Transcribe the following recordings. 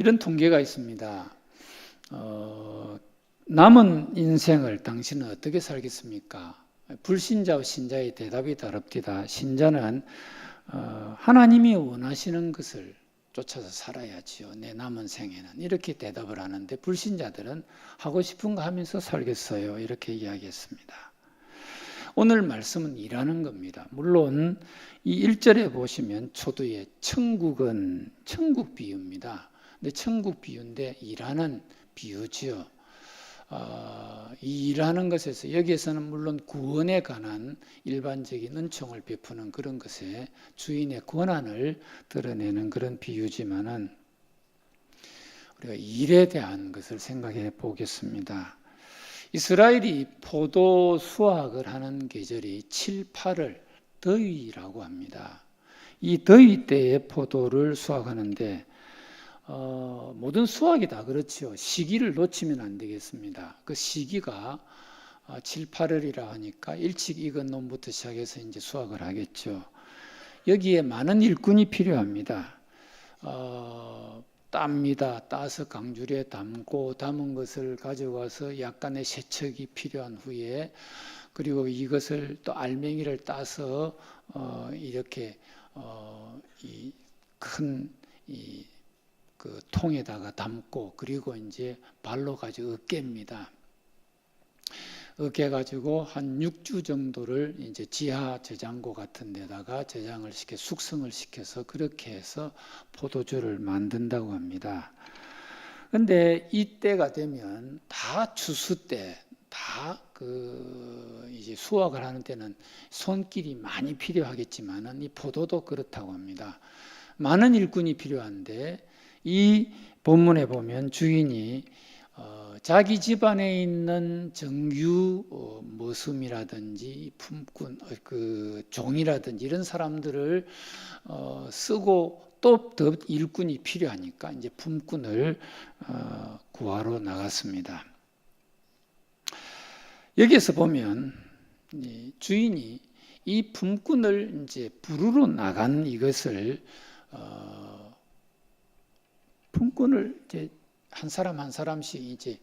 이런 통계가 있습니다. 남은 인생을 당신은 어떻게 살겠습니까? 불신자와 신자의 대답이 다릅니다. 신자는 하나님이 원하시는 것을 쫓아서 살아야지요. 내 남은 생에는. 이렇게 대답을 하는데 불신자들은 하고 싶은 거 하면서 살겠어요. 이렇게 이야기했습니다. 오늘 말씀은 일하는 겁니다. 물론 이 1절에 보시면 초두에 천국은 천국 비유입니다. 근데 천국 비유인데 일하는 비유지요. 이 일하는 것에서 여기에서는 물론 구원에 관한 일반적인 은총을 베푸는 그런 것에 주인의 권한을 드러내는 그런 비유지만은 우리가 일에 대한 것을 생각해 보겠습니다. 이스라엘이 포도 수확을 하는 계절이 7, 8월 더위라고 합니다. 이 더위 때에 포도를 수확하는데 모든 수확이 다 그렇죠. 시기를 놓치면 안 되겠습니다. 그 시기가 7, 8월이라 하니까 일찍 익은 놈부터 시작해서 이제 수확을 하겠죠. 여기에 많은 일꾼이 필요합니다. 땁니다. 따서 강줄에 담고 담은 것을 가져가서 약간의 세척이 필요한 후에 그리고 이것을 또 알맹이를 따서 이렇게 이 큰 그 통에다가 담고 그리고 이제 발로 가지고 으깹니다. 으깨가지고 한 6주 정도를 이제 지하 저장고 같은 데다가 저장을 시켜 숙성을 시켜서 그렇게 해서 포도주를 만든다고 합니다. 근데 이때가 되면 다 추수 때, 다 이제 수확을 하는 때는 손길이 많이 필요하겠지만은 이 포도도 그렇다고 합니다. 많은 일꾼이 필요한데 이 본문에 보면 주인이 자기 집안에 있는 정규 머슴이라든지 품꾼, 그 종이라든지 이런 사람들을 쓰고 또 더 일꾼이 필요하니까 이제 품꾼을 구하러 나갔습니다. 여기에서 보면 주인이 이 품꾼을 이제 부르러 나간 이것을 품꾼을 이제 한 사람 한 사람씩 이제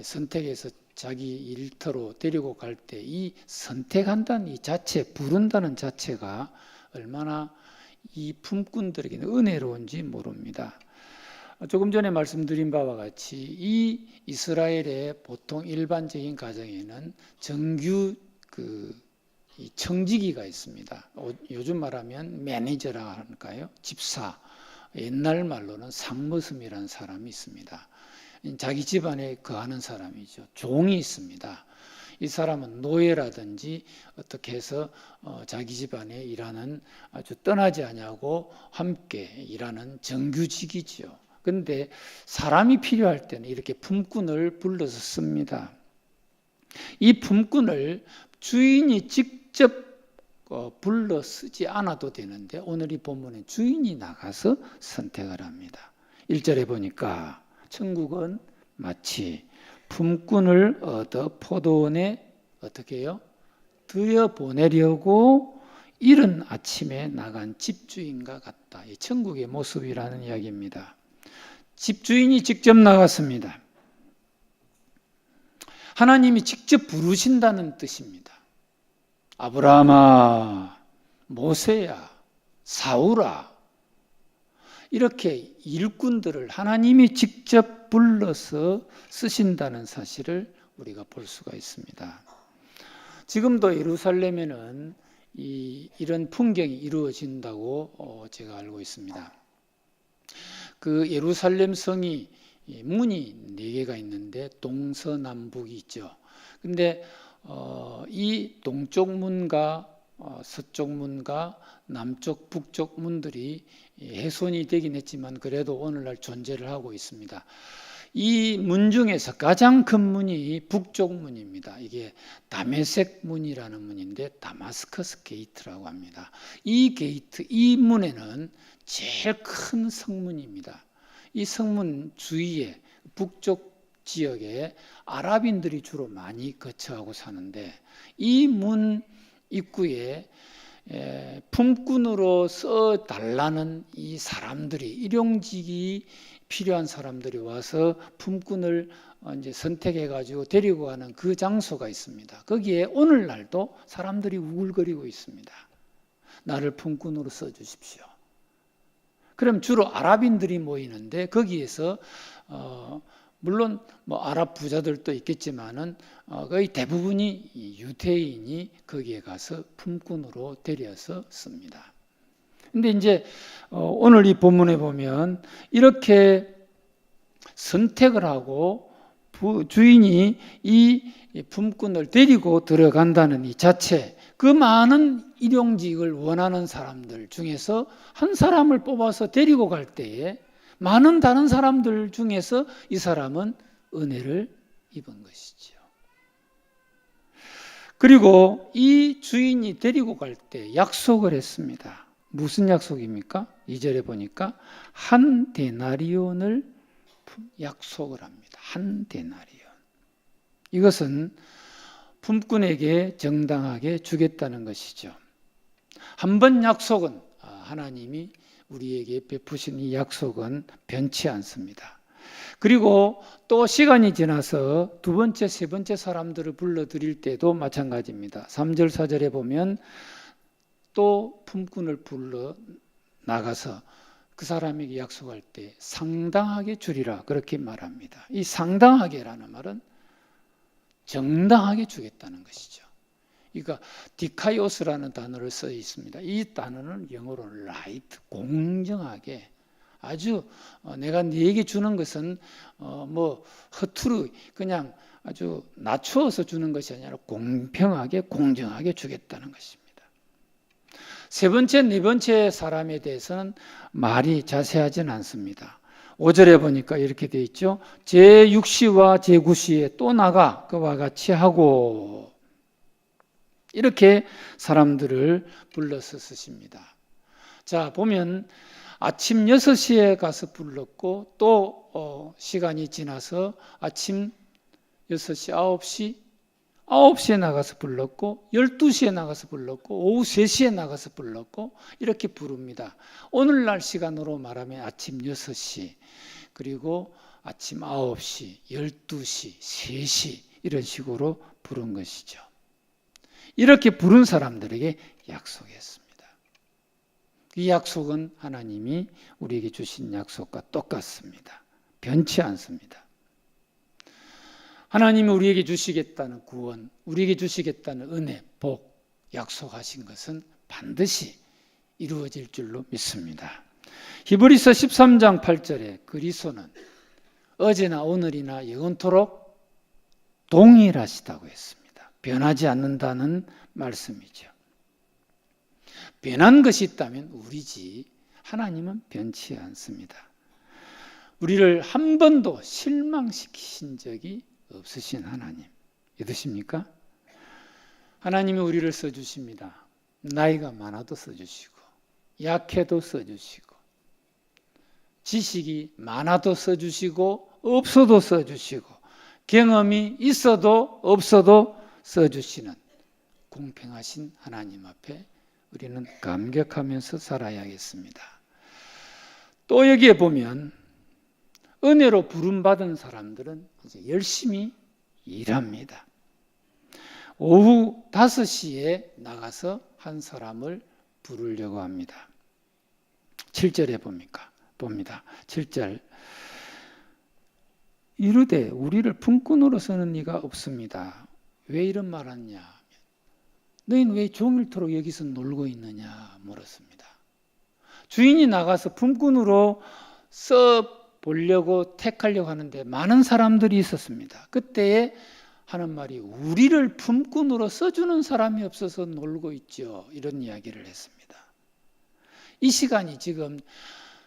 선택해서 자기 일터로 데리고 갈 때 이 선택한다는 이 자체, 부른다는 자체가 얼마나 이 품꾼들에게는 은혜로운지 모릅니다. 조금 전에 말씀드린 바와 같이 이 이스라엘의 보통 일반적인 가정에는 정규 이 청지기가 있습니다. 요즘 말하면 매니저라 할까요? 집사. 옛날 말로는 상머슴이라는 사람이 있습니다. 자기 집안에 거하는 사람이죠. 종이 있습니다. 이 사람은 노예라든지 어떻게 해서 자기 집안에 일하는 아주 떠나지 않냐고 함께 일하는 정규직이지요. 그런데 사람이 필요할 때는 이렇게 품꾼을 불러서 씁니다. 이 품꾼을 주인이 직접 불러 쓰지 않아도 되는데 오늘 이 본문에 주인이 나가서 선택을 합니다. 1절에 보니까 천국은 마치 품꾼을 얻어 포도원에 어떻게 해요? 들여보내려고 이른 아침에 나간 집주인과 같다. 이 천국의 모습이라는 이야기입니다. 집주인이 직접 나갔습니다. 하나님이 직접 부르신다는 뜻입니다. 아브라함아, 모세야, 사울아 이렇게 일꾼들을 하나님이 직접 불러서 쓰신다는 사실을 우리가 볼 수가 있습니다. 지금도 예루살렘에는 이런 풍경이 이루어진다고 제가 알고 있습니다. 그 예루살렘 성이 문이 4개가 있는데 동서남북이 있죠. 근데 이 동쪽 문과 서쪽 문과 남쪽 북쪽 문들이 훼손이 되긴 했지만 그래도 오늘날 존재를 하고 있습니다. 이 문 중에서 가장 큰 문이 북쪽 문입니다. 이게 다메섹 문이라는 문인데 다마스커스 게이트라고 합니다. 이 게이트, 이 문에는 제일 큰 성문입니다. 이 성문 주위에 북쪽 지역에 아랍인들이 주로 많이 거처하고 사는데 이 문 입구에 품꾼으로 써달라는 이 사람들이, 일용직이 필요한 사람들이 와서 품꾼을 이제 선택해가지고 데리고 가는 그 장소가 있습니다. 거기에 오늘날도 사람들이 우글거리고 있습니다. 나를 품꾼으로 써주십시오. 그럼 주로 아랍인들이 모이는데 거기에서 물론 뭐 아랍 부자들도 있겠지만은 거의 대부분이 유대인이 거기에 가서 품꾼으로 데려서 씁니다. 근데 이제 오늘 이 본문에 보면 이렇게 선택을 하고 주인이 이 품꾼을 데리고 들어간다는 이 자체, 그 많은 일용직을 원하는 사람들 중에서 한 사람을 뽑아서 데리고 갈 때에 많은 다른 사람들 중에서 이 사람은 은혜를 입은 것이죠. 그리고 이 주인이 데리고 갈 때 약속을 했습니다. 무슨 약속입니까? 2절에 보니까 한 데나리온을 약속을 합니다. 한 데나리온. 이것은 품꾼에게 정당하게 주겠다는 것이죠. 한 번 약속은 하나님이 우리에게 베푸신 이 약속은 변치 않습니다. 그리고 또 시간이 지나서 두 번째, 세 번째 사람들을 불러들일 때도 마찬가지입니다. 3절, 4절에 보면 또 품꾼을 불러 나가서 그 사람에게 약속할 때 상당하게 주리라 그렇게 말합니다. 이 상당하게라는 말은 정당하게 주겠다는 것이죠. 그러니까 디카이오스라는 단어를 써 있습니다. 이 단어는 영어로 right, 공정하게, 아주 내가 네게 주는 것은 뭐 허투루 그냥 아주 낮추어서 주는 것이 아니라 공평하게 공정하게 주겠다는 것입니다. 세 번째, 네 번째 사람에 대해서는 말이 자세하진 않습니다. 5절에 보니까 이렇게 되어 있죠. 제6시와 제9시에 또 나가 그와 같이 하고, 이렇게 사람들을 불러서 쓰십니다. 자, 보면 아침 6시에 가서 불렀고 또 시간이 지나서 아침 6시, 9시에 나가서 불렀고 12시에 나가서 불렀고 오후 3시에 나가서 불렀고 이렇게 부릅니다. 오늘날 시간으로 말하면 아침 6시, 그리고 아침 9시, 12시, 3시 이런 식으로 부른 것이죠. 이렇게 부른 사람들에게 약속했습니다. 이 약속은 하나님이 우리에게 주신 약속과 똑같습니다. 변치 않습니다. 하나님이 우리에게 주시겠다는 구원, 우리에게 주시겠다는 은혜, 복, 약속하신 것은 반드시 이루어질 줄로 믿습니다. 히브리서 13장 8절에 그리스도는 어제나 오늘이나 영원토록 동일하시다고 했습니다. 변하지 않는다는 말씀이죠. 변한 것이 있다면 우리지 하나님은 변치 않습니다. 우리를 한 번도 실망시키신 적이 없으신 하나님 믿으십니까? 하나님이 우리를 써주십니다. 나이가 많아도 써주시고 약해도 써주시고 지식이 많아도 써주시고 없어도 써주시고 경험이 있어도 없어도 써주시는 공평하신 하나님 앞에 우리는 감격하면서 살아야겠습니다. 또 여기에 보면 은혜로 부름받은 사람들은 이제 열심히 일합니다. 오후 5시에 나가서 한 사람을 부르려고 합니다. 7절에 봅니다. 7절 이르되 우리를 품꾼으로 쓰는 이가 없습니다. 왜 이런 말 하냐? 너희는 왜 종일토록 여기서 놀고 있느냐 물었습니다. 주인이 나가서 품꾼으로 써보려고 택하려고 하는데 많은 사람들이 있었습니다. 그때에 하는 말이 우리를 품꾼으로 써주는 사람이 없어서 놀고 있죠. 이런 이야기를 했습니다. 이 시간이 지금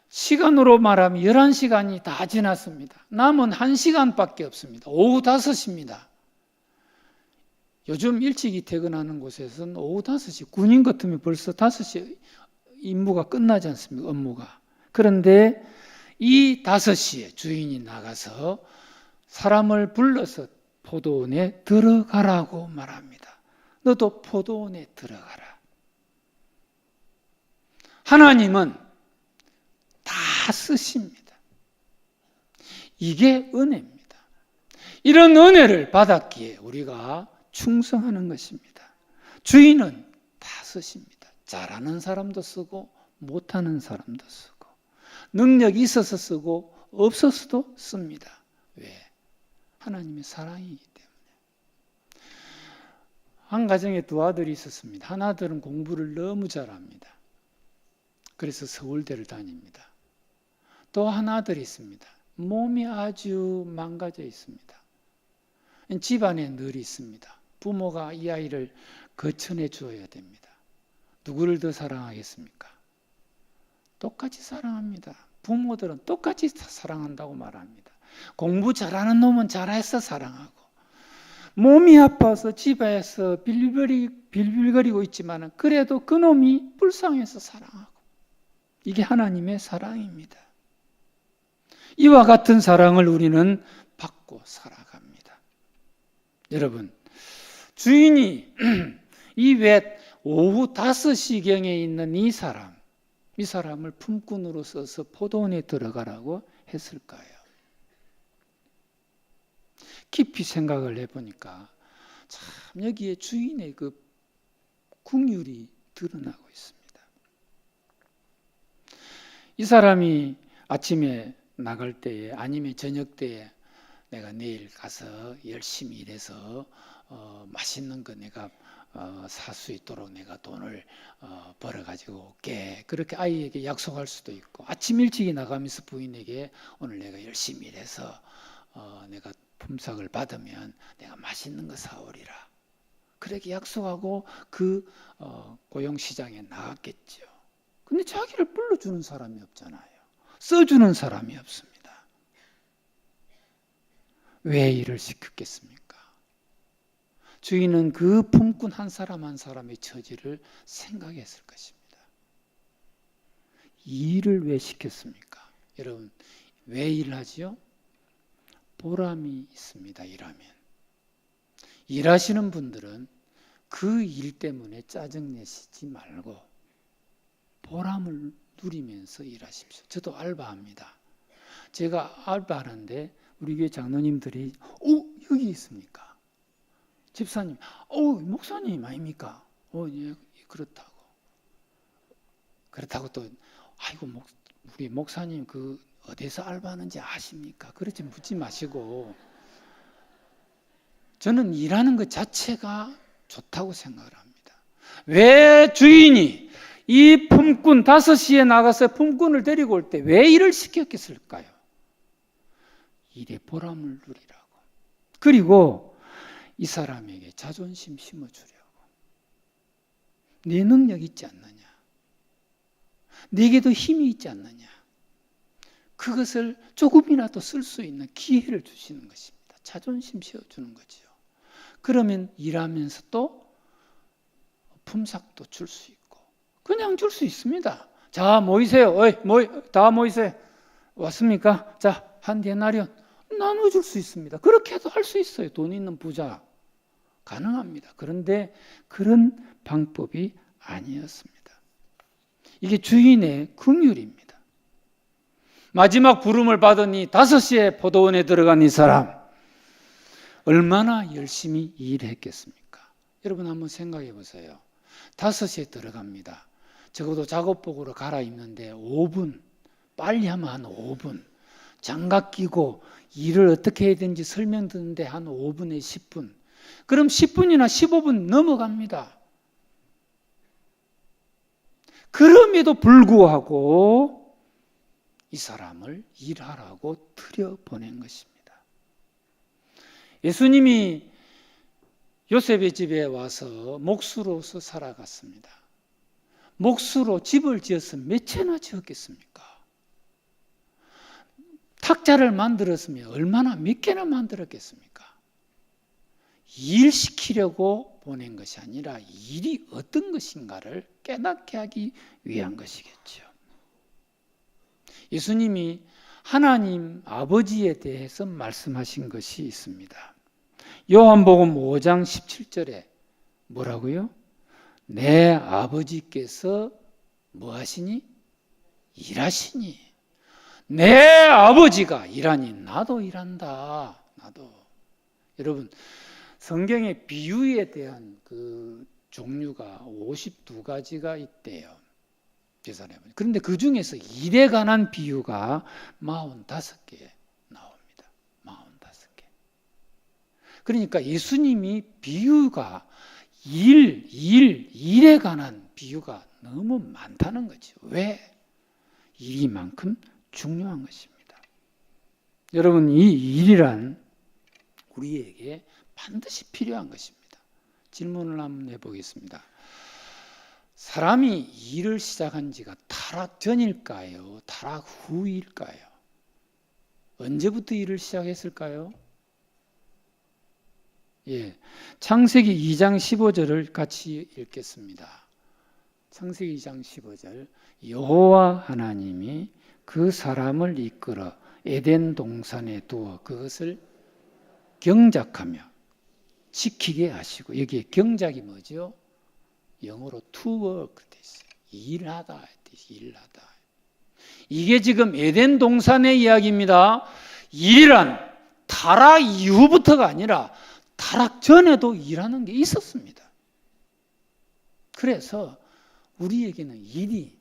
시간으로 말하면 11시간이 다 지났습니다. 남은 1시간밖에 없습니다. 오후 5시입니다. 요즘 일찍이 퇴근하는 곳에서는 오후 5시, 군인 같으면 벌써 5시 임무가 끝나지 않습니까? 업무가. 그런데 이 5시에 주인이 나가서 사람을 불러서 포도원에 들어가라고 말합니다. 너도 포도원에 들어가라. 하나님은 다 쓰십니다. 이게 은혜입니다. 이런 은혜를 받았기에 우리가 충성하는 것입니다. 주인은 다 쓰십니다. 잘하는 사람도 쓰고 못하는 사람도 쓰고 능력이 있어서 쓰고 없어서도 씁니다. 왜? 하나님의 사랑이기 때문에. 한 가정에 두 아들이 있었습니다. 한 아들은 공부를 너무 잘합니다. 그래서 서울대를 다닙니다. 또 한 아들이 있습니다. 몸이 아주 망가져 있습니다. 집안에 늘 있습니다. 부모가 이 아이를 거쳐내 주어야 됩니다. 누구를 더 사랑하겠습니까? 똑같이 사랑합니다. 부모들은 똑같이 사랑한다고 말합니다. 공부 잘하는 놈은 잘해서 사랑하고, 몸이 아파서 집에서 빌빌거리고 있지만 그래도 그 놈이 불쌍해서 사랑하고, 이게 하나님의 사랑입니다. 이와 같은 사랑을 우리는 받고 살아갑니다. 여러분, 주인이 이 왜 오후 5시경에 있는 이 사람을 품꾼으로 써서 포도원에 들어가라고 했을까요? 깊이 생각을 해보니까 참 여기에 주인의 그 긍휼이 드러나고 있습니다. 이 사람이 아침에 나갈 때에 아니면 저녁 때에 내가 내일 가서 열심히 일해서 맛있는 거 내가 살 수 있도록 내가 돈을 벌어가지고 올게. 그렇게 아이에게 약속할 수도 있고, 아침 일찍이 나가면서 부인에게 오늘 내가 열심히 일해서 내가 품삯을 받으면 내가 맛있는 거 사오리라. 그렇게 약속하고 그 고용시장에 나갔겠죠. 근데 자기를 불러주는 사람이 없잖아요. 써주는 사람이 없습니다. 왜 일을 시켰겠습니까? 주인은 그 품꾼 한 사람 한 사람의 처지를 생각했을 것입니다. 이 일을 왜 시켰습니까? 여러분, 왜 일을 하지요? 보람이 있습니다. 일하면. 일하시는 분들은 그 일 때문에 짜증내시지 말고 보람을 누리면서 일하십시오. 저도 알바합니다. 제가 알바하는데 우리 교회 장로님들이 여기 있습니까? 집사님, 목사님 아닙니까? 예, 그렇다고 또 아이고 우리 목사님 그 어디서 알바하는지 아십니까? 그렇지 묻지 마시고, 저는 일하는 것 자체가 좋다고 생각을 합니다. 왜 주인이 이 품꾼 5시에 나가서 품꾼을 데리고 올 때 왜 일을 시켰겠을까요? 일의 보람을 누리라고. 그리고 이 사람에게 자존심 심어주려고. 네 능력 있지 않느냐? 네게도 힘이 있지 않느냐? 그것을 조금이라도 쓸 수 있는 기회를 주시는 것입니다. 자존심 씌워주는 거죠. 그러면 일하면서 또 품삯도 줄 수 있고, 그냥 줄 수 있습니다. 자, 모이세요. 다 모이세요. 왔습니까? 자, 한 데나리온 나눠줄 수 있습니다. 그렇게 해도 할 수 있어요. 돈 있는 부자. 가능합니다. 그런데 그런 방법이 아니었습니다. 이게 주인의 긍휼입니다. 마지막 부름을 받으니 5시에 포도원에 들어간 이 사람, 얼마나 열심히 일했겠습니까? 여러분 한번 생각해 보세요. 5시에 들어갑니다. 적어도 작업복으로 갈아입는데 5분, 빨리 하면 한 5분, 장갑 끼고 일을 어떻게 해야 되는지 설명 듣는데 한 5분에 10분, 그럼 10분이나 15분 넘어갑니다. 그럼에도 불구하고 이 사람을 일하라고 들여보낸 것입니다. 예수님이 요셉의 집에 와서 목수로서 살아갔습니다. 목수로 집을 지어서 몇 채나 지었겠습니까? 탁자를 만들었으면 얼마나 몇 개나 만들었겠습니까? 일시키려고 보낸 것이 아니라 일이 어떤 것인가를 깨닫게 하기 위한 것이겠죠. 예수님이 하나님 아버지에 대해서 말씀하신 것이 있습니다. 요한복음 5장 17절에 뭐라고요? 내 아버지께서 뭐 하시니? 일하시니. 내 아버지가 일하니 나도 일한다. 나도. 여러분, 성경의 비유에 대한 그 종류가 52가지가 있대요. 계산해 보니. 그런데 그 중에서 일에 관한 비유가 45개 나옵니다. 45개. 그러니까 예수님이 비유가 일에 관한 비유가 너무 많다는 거죠. 왜? 일이만큼 중요한 것입니다. 여러분, 이 일이란 우리에게 반드시 필요한 것입니다. 질문을 한번 해보겠습니다. 사람이 일을 시작한 지가 타락 전일까요? 타락 후일까요? 언제부터 일을 시작했을까요? 예, 창세기 2장 15절을 같이 읽겠습니다. 창세기 2장 15절. 여호와 하나님이 그 사람을 이끌어 에덴 동산에 두어 그것을 경작하며 지키게 하시고, 여기에 경작이 뭐죠? 영어로 to work 돼 있어요. 일하다. 일하다. 이게 지금 에덴 동산의 이야기입니다. 일이란 타락 이후부터가 아니라 타락 전에도 일하는 게 있었습니다. 그래서 우리에게는 일이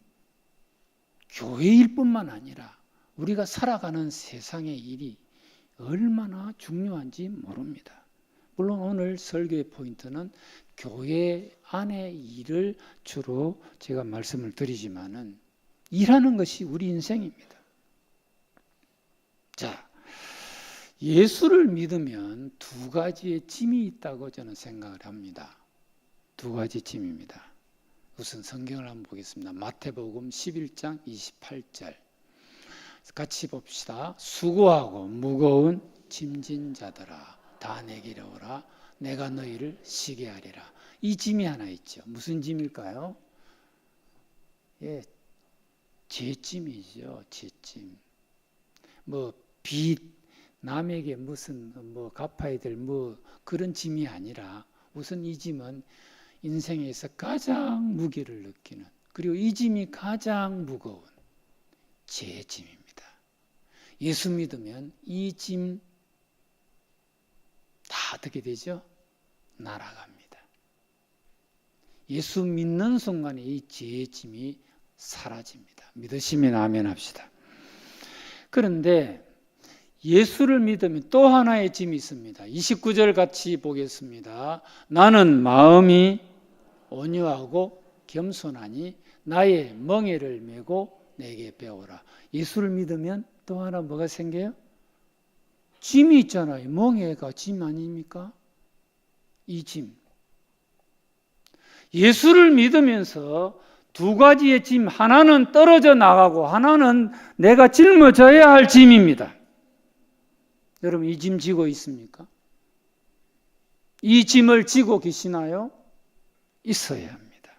교회일 뿐만 아니라 우리가 살아가는 세상의 일이 얼마나 중요한지 모릅니다. 물론 오늘 설교의 포인트는 교회 안의 일을 주로 제가 말씀을 드리지만은 일하는 것이 우리 인생입니다. 자, 예수를 믿으면 두 가지의 짐이 있다고 저는 생각을 합니다. 두 가지 짐입니다. 우선 성경을 한번 보겠습니다. 마태복음 11장 28절. 같이 봅시다. 수고하고 무거운 짐진 자들아 다 내게로 오라. 내가 너희를 쉬게 하리라. 이 짐이 하나 있죠. 무슨 짐일까요? 예, 죄짐이죠. 죄짐. 뭐 빚, 남에게 무슨 뭐 갚아야 될 뭐 그런 짐이 아니라 우선 이 짐은 인생에서 가장 무게를 느끼는, 그리고 이 짐이 가장 무거운 죄짐입니다. 예수 믿으면 이 짐 다 어떻게 되죠? 날아갑니다. 예수 믿는 순간에 이 죄의 짐이 사라집니다. 믿으시면 아멘 합시다. 그런데 예수를 믿으면 또 하나의 짐이 있습니다. 29절 같이 보겠습니다. 나는 마음이 온유하고 겸손하니 나의 멍에를 메고 내게 배우라. 예수를 믿으면 또 하나 뭐가 생겨요? 짐이 있잖아요. 멍에가 짐 아닙니까? 이 짐. 예수를 믿으면서 두 가지의 짐, 하나는 떨어져 나가고 하나는 내가 짊어져야 할 짐입니다. 여러분, 이 짐 지고 있습니까? 이 짐을 지고 계시나요? 있어야 합니다.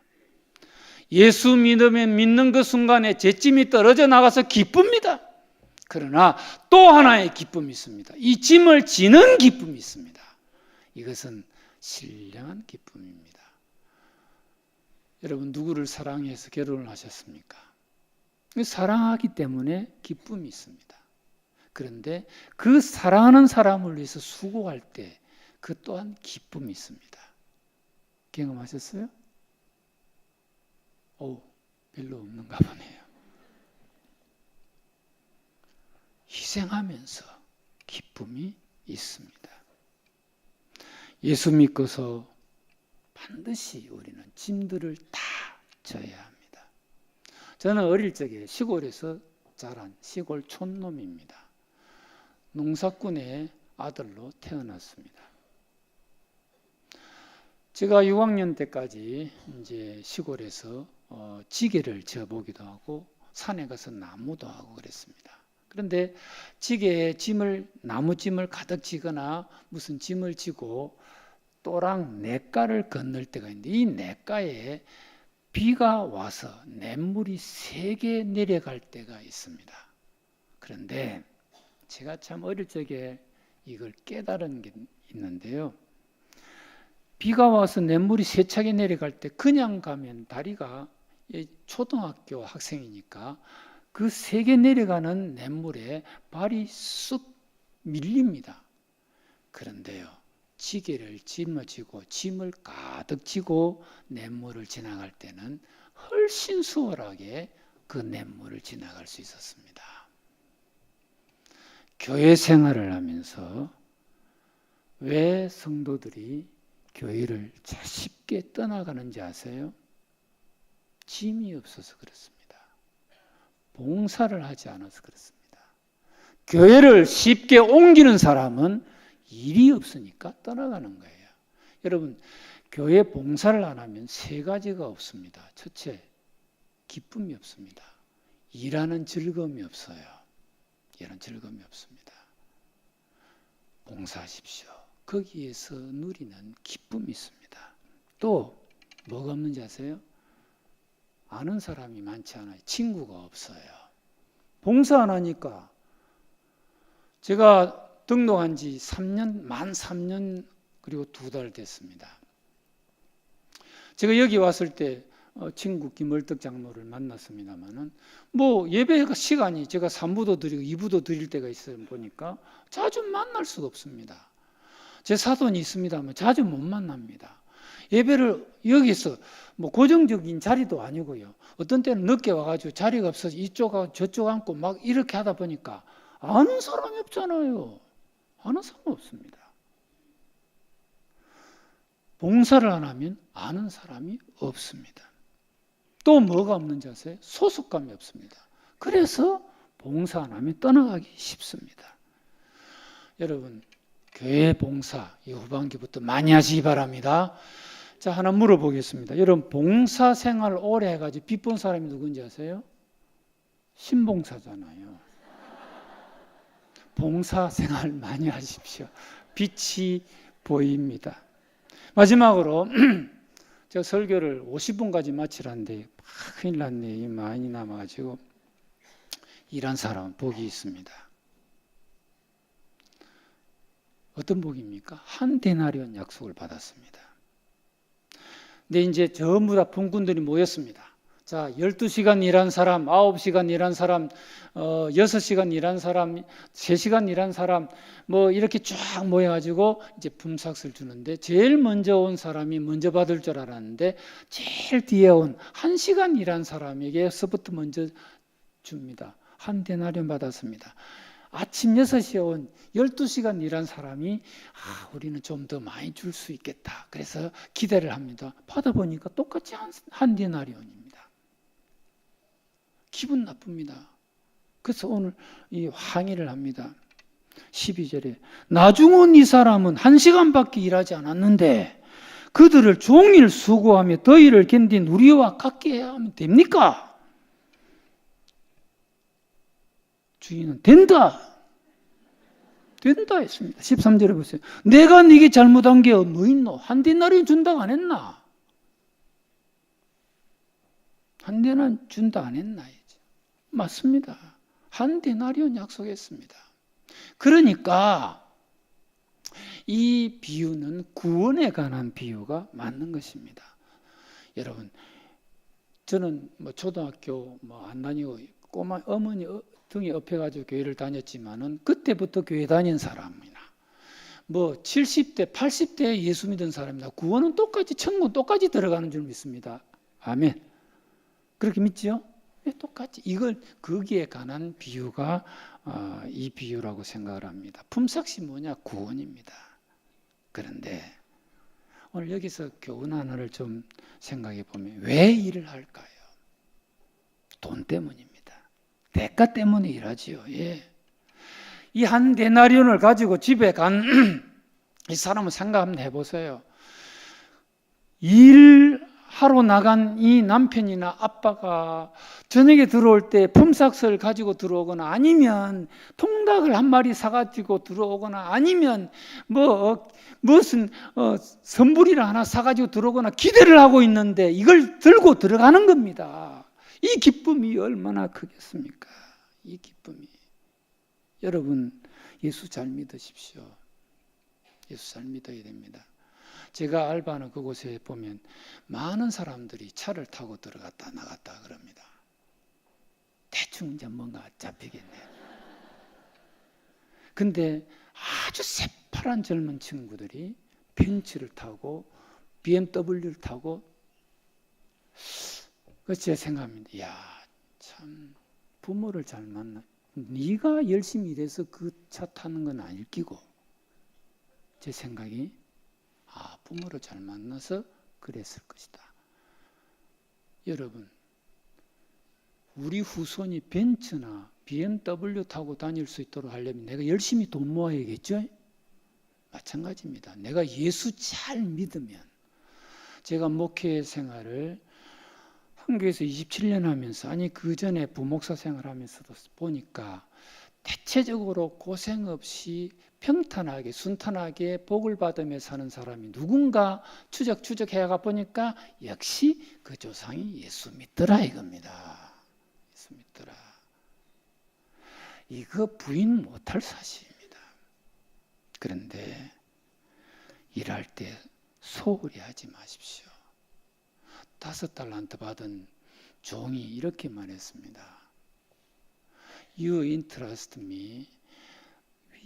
예수 믿으면 믿는 그 순간에 제 짐이 떨어져 나가서 기쁩니다. 그러나 또 하나의 기쁨이 있습니다. 이 짐을 지는 기쁨이 있습니다. 이것은 신령한 기쁨입니다. 여러분, 누구를 사랑해서 결혼을 하셨습니까? 사랑하기 때문에 기쁨이 있습니다. 그런데 그 사랑하는 사람을 위해서 수고할 때 그 또한 기쁨이 있습니다. 경험하셨어요? 별로 없는가 보네요. 희생하면서 기쁨이 있습니다. 예수 믿고서 반드시 우리는 짐들을 다 져야 합니다. 저는 어릴 적에 시골에서 자란 시골 촌놈입니다. 농사꾼의 아들로 태어났습니다. 제가 6학년 때까지 이제 시골에서 지게를 져보기도 하고 산에 가서 나무도 하고 그랬습니다. 그런데 지게에 나무짐을 가득 지거나 무슨 짐을 지고 또랑 냇가를 건널 때가 있는데 이 냇가에 비가 와서 냇물이 세게 내려갈 때가 있습니다. 그런데 제가 참 어릴 적에 이걸 깨달은 게 있는데요. 비가 와서 냇물이 세차게 내려갈 때 그냥 가면 다리가 초등학교 학생이니까 그 세게 내려가는 냇물에 발이 쑥 밀립니다. 그런데요, 지게를 짊어지고 짐을 가득 지고 냇물을 지나갈 때는 훨씬 수월하게 그 냇물을 지나갈 수 있었습니다. 교회 생활을 하면서 왜 성도들이 교회를 쉽게 떠나가는지 아세요? 짐이 없어서 그렇습니다. 봉사를 하지 않아서 그렇습니다. 교회를 쉽게 옮기는 사람은 일이 없으니까 떠나가는 거예요. 여러분, 교회 봉사를 안 하면 세 가지가 없습니다. 첫째, 기쁨이 없습니다. 일하는 즐거움이 없어요. 일하는 즐거움이 없습니다. 봉사하십시오. 거기에서 누리는 기쁨이 있습니다. 또 뭐가 없는지 아세요? 아는 사람이 많지 않아요. 친구가 없어요. 봉사 안 하니까 제가 등록한 지 3년, 만 3년 그리고 2달 됐습니다. 제가 여기 왔을 때 친구 김월덕 장로를 만났습니다만은 예배 시간이 제가 3부도 드리고 2부도 드릴 때가 있어요. 보니까 자주 만날 수가 없습니다. 제 사돈이 있습니다만 자주 못 만납니다. 예배를 여기서 고정적인 자리도 아니고요. 어떤 때는 늦게 와가지고 자리가 없어서 이쪽하고 저쪽 앉고 막 이렇게 하다 보니까 아는 사람이 없잖아요. 아는 사람 없습니다. 봉사를 안 하면 아는 사람이 없습니다. 또 뭐가 없는지 아세요? 소속감이 없습니다. 그래서 봉사 안 하면 떠나가기 쉽습니다. 여러분, 교회 봉사 이 후반기부터 많이 하시기 바랍니다. 자, 하나 물어보겠습니다. 여러분, 봉사 생활 오래 해가지고 빚 본 사람이 누군지 아세요? 신봉사잖아요. 봉사 생활 많이 하십시오. 빛이 보입니다. 마지막으로 제가 설교를 50분까지 마치라는데 큰일 났네. 많이 남아가지고 일한 사람은 복이 있습니다. 어떤 복입니까? 한 데나리온 약속을 받았습니다. 근데 이제 전부 다 분군들이 모였습니다. 자, 12시간 일한 사람, 9시간 일한 사람, 6시간 일한 사람, 3시간 일한 사람, 이렇게 쫙 모여가지고 이제 품삯을 주는데 제일 먼저 온 사람이 먼저 받을 줄 알았는데 제일 뒤에 온 1시간 일한 사람에게서부터 먼저 줍니다. 한 데나리온 받았습니다. 아침 6시에 온 12시간 일한 사람이 우리는 좀 더 많이 줄 수 있겠다. 그래서 기대를 합니다. 받아보니까 똑같이 한 데나리온입니다. 기분 나쁩니다. 그래서 오늘 이 항의를 합니다. 12절에 나중 온 이 사람은 1시간밖에 일하지 않았는데 그들을 종일 수고하며 더위를 견딘 우리와 같게 해야 하면 됩니까? 주인은 된다 했습니다. 13절에 보세요. 내가 네게 잘못한 게 뭐 있노? 한 데나리온 준다고 안 했나? 한 데나리온 준다 안 했나? 맞습니다. 한 데나리온 약속했습니다. 그러니까 이 비유는 구원에 관한 비유가 맞는 것입니다. 여러분, 저는 초등학교 안 다니고 꼬마 어머니 등에 업혀가지고 교회를 다녔지만은 그때부터 교회 다닌 사람이나 70대, 80대 예수 믿은 사람이나 구원은 똑같이 천국 똑같이 들어가는 줄 믿습니다. 아멘. 그렇게 믿지요? 네, 똑같이 이걸 거기에 관한 비유가 이 비유라고 생각을 합니다. 품삯이 뭐냐? 구원입니다. 그런데 오늘 여기서 교훈 하나를 좀 생각해 보면 왜 일을 할까요? 돈 때문입니다. 대가 때문에 일하지요. 예. 이 한 데나리온을 가지고 집에 간 이 사람을 생각 한번 해보세요. 일하러 나간 이 남편이나 아빠가 저녁에 들어올 때 품삯을 가지고 들어오거나 아니면 통닭을 한 마리 사가지고 들어오거나 아니면 무슨 선불이를 하나 사가지고 들어오거나 기대를 하고 있는데 이걸 들고 들어가는 겁니다. 이 기쁨이 얼마나 크겠습니까? 이 기쁨이. 여러분, 예수 잘 믿으십시오. 예수 잘 믿어야 됩니다. 제가 알바하는 그곳에 보면 많은 사람들이 차를 타고 들어갔다 나갔다 그럽니다. 대충 이제 뭔가 잡히겠네요. 근데 아주 새파란 젊은 친구들이 벤츠를 타고 BMW를 타고, 그래서 제 생각입니다. 이야, 참 부모를 잘 만나. 네가 열심히 일해서 그 차 타는 건 아닐 끼고, 제 생각이 부모를 잘 만나서 그랬을 것이다. 여러분, 우리 후손이 벤츠나 BMW 타고 다닐 수 있도록 하려면 내가 열심히 돈 모아야겠죠? 마찬가지입니다. 내가 예수 잘 믿으면, 제가 목회 생활을 한교에서 27년 하면서, 그 전에 부목사 생활하면서도 보니까 대체적으로 고생 없이 평탄하게 순탄하게 복을 받으며 사는 사람이 누군가 추적해가 보니까 역시 그 조상이 예수 믿더라 이겁니다. 예수 믿더라. 이거 부인 못할 사실입니다. 그런데 일할 때 소홀히 하지 마십시오. 5달란트 받은 종이 이렇게 말했습니다. You entrust me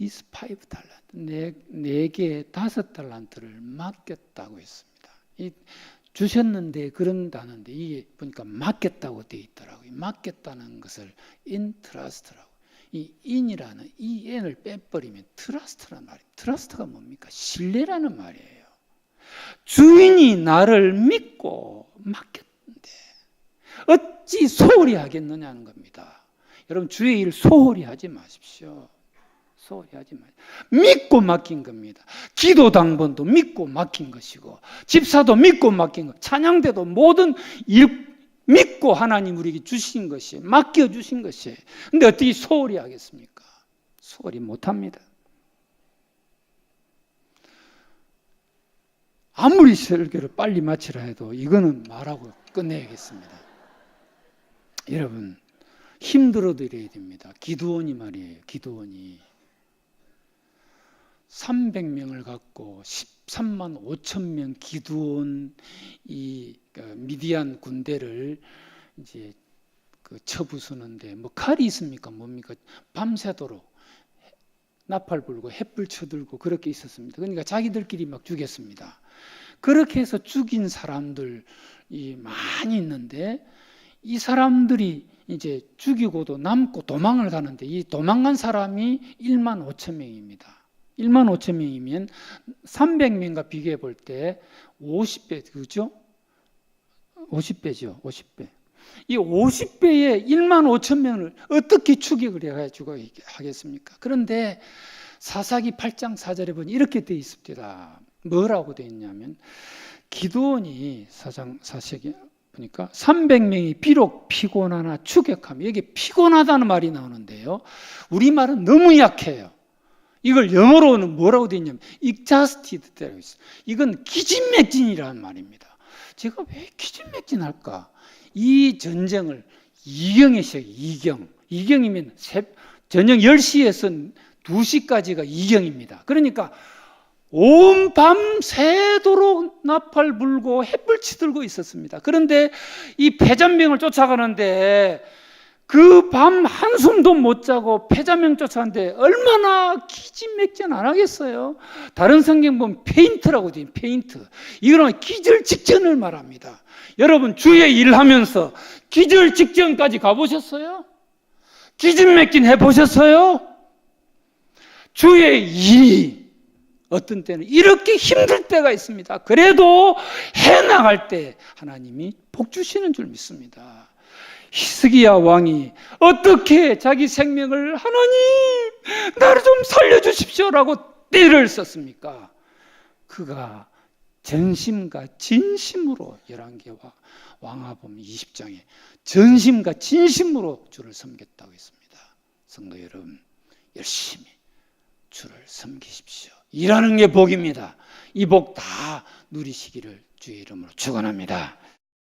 with 5달란트. 내게 5달란트를 맡겼다고 했습니다. 주셨는데 그런다는데 이게 보니까 맡겼다고 되어 있더라고요. 맡겼다는 것을 entrust라고. 이 in이라는 이 n을 빼버리면 trust란 말이에요. trust가 뭡니까? 신뢰라는 말이에요. 주인이 나를 믿고 맡겼는데 어찌 소홀히 하겠느냐는 겁니다. 여러분, 주의 일 소홀히 하지 마십시오. 소홀히 하지 마십시오. 믿고 맡긴 겁니다. 기도 당번도 믿고 맡긴 것이고, 집사도 믿고 맡긴 것, 찬양대도 모든 일 믿고 하나님 우리에게 주신 것이, 맡겨주신 것이에요. 근데 어떻게 소홀히 하겠습니까? 소홀히 못합니다. 아무리 설교를 빨리 마치라 해도 이거는 말하고 끝내야겠습니다. 여러분, 힘들어도 이래야 됩니다. 기드온이 말이에요. 기드온이 300명을 갖고 13만 5천 명 기드온 이 미디안 군대를 이제 쳐부수는데 뭐 칼이 있습니까? 뭡니까? 밤새도록 나팔 불고 햇불 쳐들고 그렇게 있었습니다. 그러니까 자기들끼리 막 죽였습니다. 그렇게 해서 죽인 사람들이 많이 있는데, 이 사람들이 이제 죽이고도 남고 도망을 가는데, 이 도망간 사람이 1만 5천 명입니다. 1만 5천 명이면 300명과 비교해 볼 때 50배, 그죠? 50배죠. 50배. 이 50배의 1만 5천 명을 어떻게 추격을 해가지고 하겠습니까? 그런데 사사기 8장 4절에 보니 이렇게 되어 있습니다. 뭐라고 되어 있냐면, 기드온이 사사기 보니까 300명이 비록 피곤하나 추격하며, 여기 피곤하다는 말이 나오는데요. 우리말은 너무 약해요. 이걸 영어로는 뭐라고 되어 있냐면 exhausted 되어 있어요. 이건 기진맥진이라는 말입니다. 제가 왜 기진맥진할까? 이 전쟁을 이경에 시작해요. 이경이면 저녁 10시에서 2시까지가 이경입니다. 그러니까 온 밤 새도록 나팔 불고 햇불 치들고 있었습니다. 그런데 이 패잔병을 쫓아가는데 그 밤 한숨도 못 자고 패잔병 쫓아가는데 얼마나 기진맥진 안 하겠어요? 다른 성경 보면 페인트라고 되어 있는 페인트. 이거는 기절 직전을 말합니다. 여러분, 주의 일 하면서 기절 직전까지 가보셨어요? 기진맥진 해보셨어요? 주의 일이 어떤 때는 이렇게 힘들 때가 있습니다. 그래도 해나갈 때 하나님이 복 주시는 줄 믿습니다. 히스기야 왕이 어떻게 자기 생명을 하나님 나를 좀 살려주십시오라고 떼를 썼습니까? 그가 전심과 진심으로 열왕기와 왕하복음 20장에 전심과 진심으로 주를 섬겼다고 했습니다. 성도 여러분, 열심히 주를 섬기십시오. 일하는 게 복입니다. 이 복 다 누리시기를 주의 이름으로 축원합니다.